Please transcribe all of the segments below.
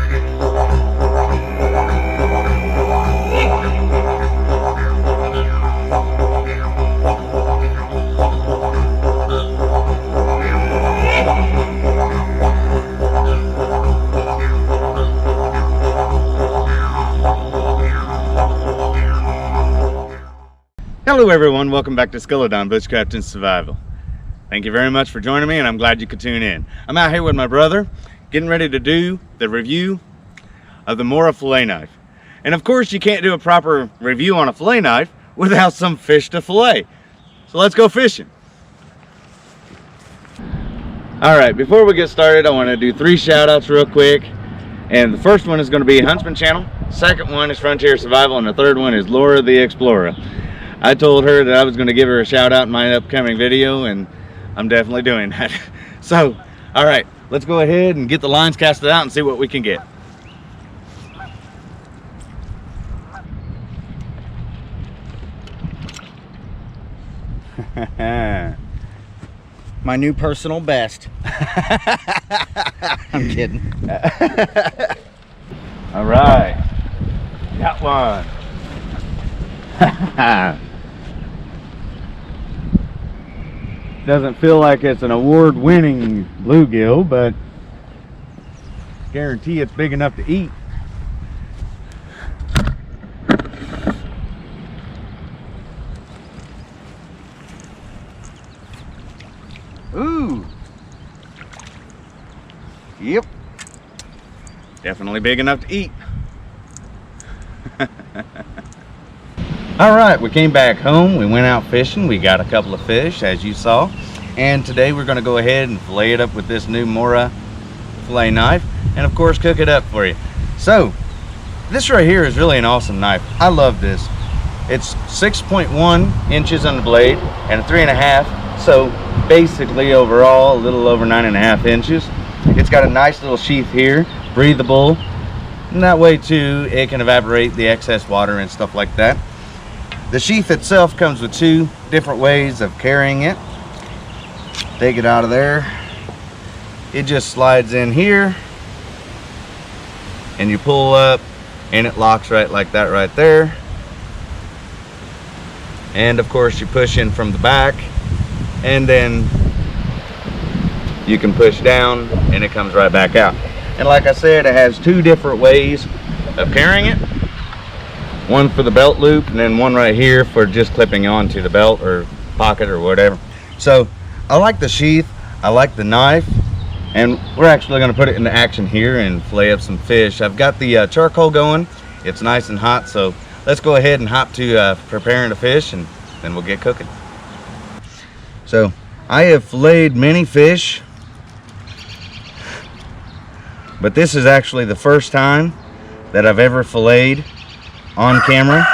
Hello everyone, welcome back to Skeledon, Bushcraft and Survival. Thank you very much for joining me, and I'm glad you could tune in. I'm out here with my brother, getting ready to do the review of the Morakniv Fillet Knife. And of course, you can't do a proper review on a fillet knife without some fish to fillet. So let's go fishing. Alright, before we get started, I want to do 3 shout outs real quick. And the first one is going to be Huntsman channel, second one is Frontier Survival, and the third one is Laura the Xplora. I told her that I was going to give her a shout out in my upcoming video, and I'm definitely doing that. So, all right, let's go ahead and get the lines casted out and see what we can get. My new personal best. I'm kidding. All right, got one. Doesn't feel like it's an award-winning bluegill, but guarantee it's big enough to eat. Ooh. Yep. Definitely big enough to eat. All right, we came back home, we went out fishing, we got a couple of fish as you saw, and today we're going to go ahead and fillet it up with this new Morakniv Fillet Knife, and of course cook it up for you. So this right here is really an awesome knife. I love this. It's 6.1 inches on the blade and 3.5, so basically overall a little over 9.5 inches. It's got a nice little sheath here, breathable, and that way too it can evaporate the excess water and stuff like that. The sheath itself comes with 2 different ways of carrying it. Take it out of there. It just slides in here and you pull up and it locks right like that right there. And of course you push in from the back and then you can push down and it comes right back out. And like I said, it has 2 different ways of carrying it. One for the belt loop and then one right here for just clipping onto the belt or pocket or whatever. So I like the sheath, I like the knife, and we're actually going to put it into action here and fillet up some fish. I've got the charcoal going, it's nice and hot, so let's go ahead and hop to preparing the fish and then we'll get cooking. So I have filleted many fish, but this is actually the first time that I've ever filleted on camera.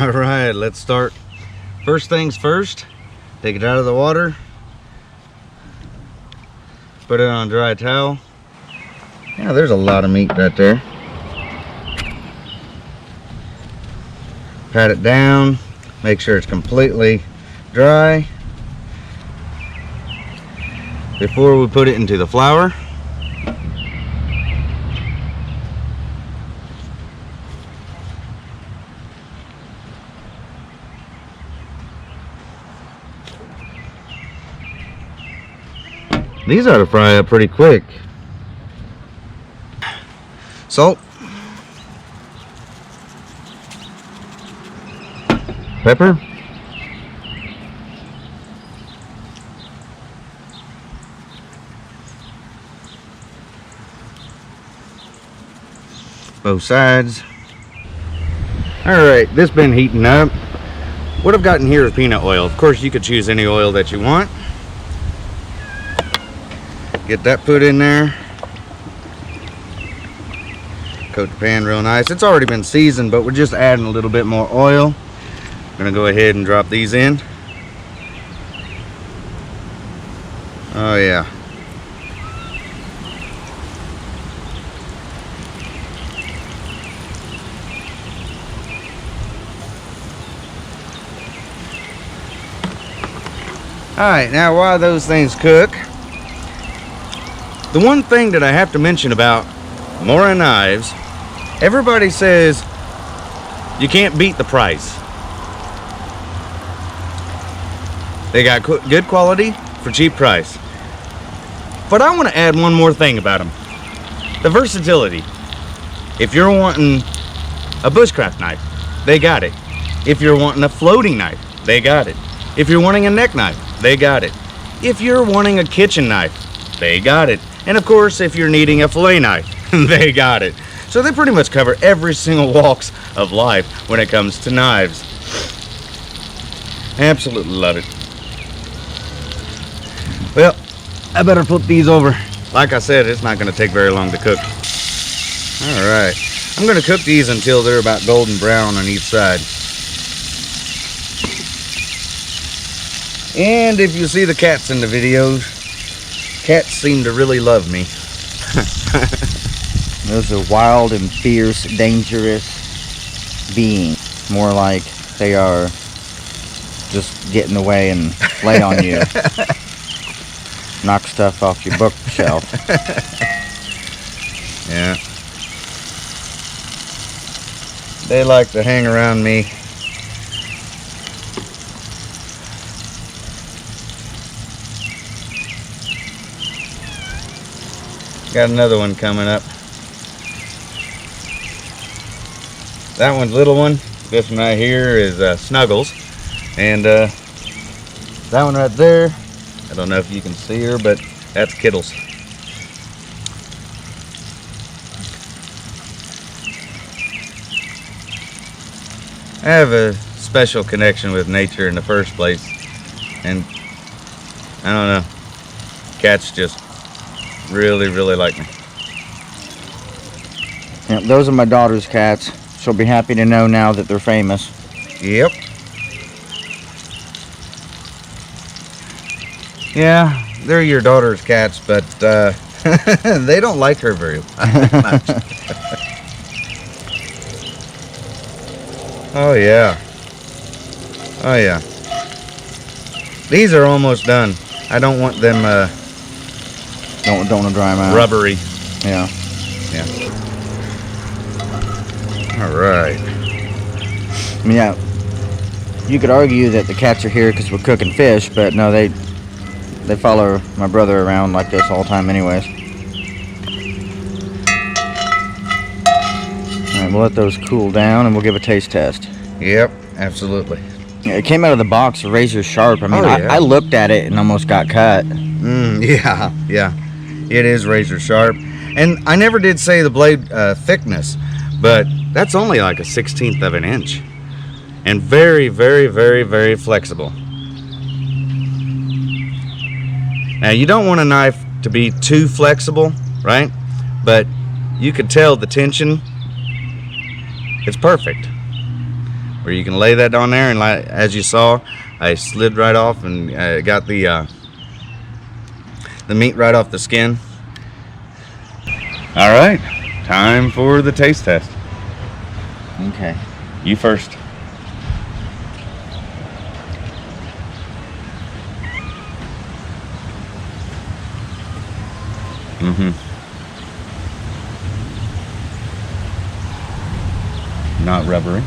All right, let's start. First things first, take it out of the water, put it on a dry towel. Yeah, there's a lot of meat right there. Pat it down, make sure it's completely dry before we put it into the flour. These ought to fry up pretty quick. Salt, pepper, both sides. All right, this been heating up. What I've got in here is peanut oil. Of course, you could choose any oil that you want. Get that put in there. Coat the pan real nice. It's already been seasoned, but we're just adding a little bit more oil. I'm gonna go ahead and drop these in. Oh yeah. All right, now while those things cook, the one thing that I have to mention about Mora knives, everybody says you can't beat the price. They got good quality for cheap price. But I want to add one more thing about them. The versatility. If you're wanting a bushcraft knife, they got it. If you're wanting a floating knife, they got it. If you're wanting a neck knife, they got it. If you're wanting a kitchen knife, they got it. And of course, if you're needing a fillet knife, they got it. So they pretty much cover every single walks of life when it comes to knives. Absolutely love it. Well, I better flip these over. Like I said, it's not going to take very long to cook. All right, I'm going to cook these until they're about golden brown on each side. And if you see the cats in the videos, cats seem to really love me. Those are wild and fierce, dangerous beings. More like they are just get in the way and lay on you. Knock stuff off your bookshelf. Yeah. They like to hang around me. Got another one coming up. That one's a little one. This one right here is Snuggles. And that one right there, I don't know if you can see her, but that's Kittles. I have a special connection with nature in the first place. And I don't know, cats just really like me. Yeah, those are my daughter's cats. She'll be happy to know now that they're famous. Yep. Yeah, they're your daughter's cats, but they don't like her very much. Oh yeah. Oh yeah. These are almost done. I don't want them Don't want to dry them out. rubbery. Yeah. Yeah. All right. I mean, yeah, you could argue that the cats are here because we're cooking fish, but no, they follow my brother around like this all the time anyways. All right, we'll let those cool down and we'll give a taste test. Yep, absolutely. Yeah, it came out of the box razor sharp. I mean, Oh, yeah. I looked at it and almost got cut. Yeah, yeah. It is razor sharp. And I never did say the blade thickness, but that's only like a 1/16 of an inch. And very flexible. Now, you don't want a knife to be too flexible, right? But you could tell the tension, it's perfect. where you can lay that on there, and like, as you saw, I slid right off and got the meat right off the skin. All right, time for the taste test. Okay. You first. Not rubbery.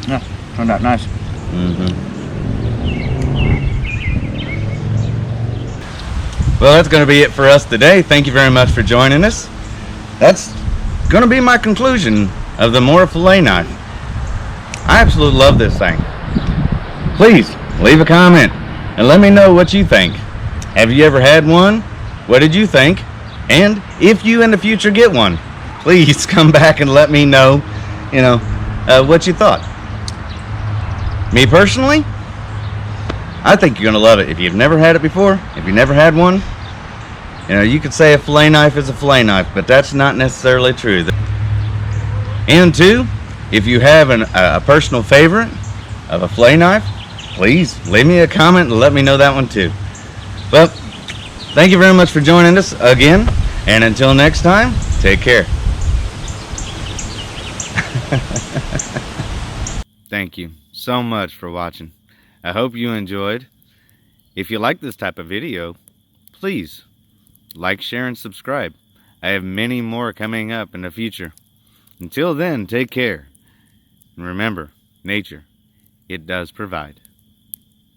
Yeah, turned out nice. Well, that's going to be it for us today. Thank you very much for joining us. That's going to be my conclusion of the Morakniv Fillet Knife. I absolutely love this thing. Please leave a comment and let me know what you think. Have you ever had one? What did you think? And if you in the future get one, please come back and let me know, what you thought. Me personally, I think you're going to love it. If you've never had it before, if you've never had one, you could say a fillet knife is a fillet knife, but that's not necessarily true. And two, if you have a personal favorite of a fillet knife, please leave me a comment and let me know that one too. Well, thank you very much for joining us again, and until next time, take care. Thank you so much for watching. I hope you enjoyed. If you like this type of video, please like, share, and subscribe. I have many more coming up in the future. Until then, take care. And remember, nature, it does provide.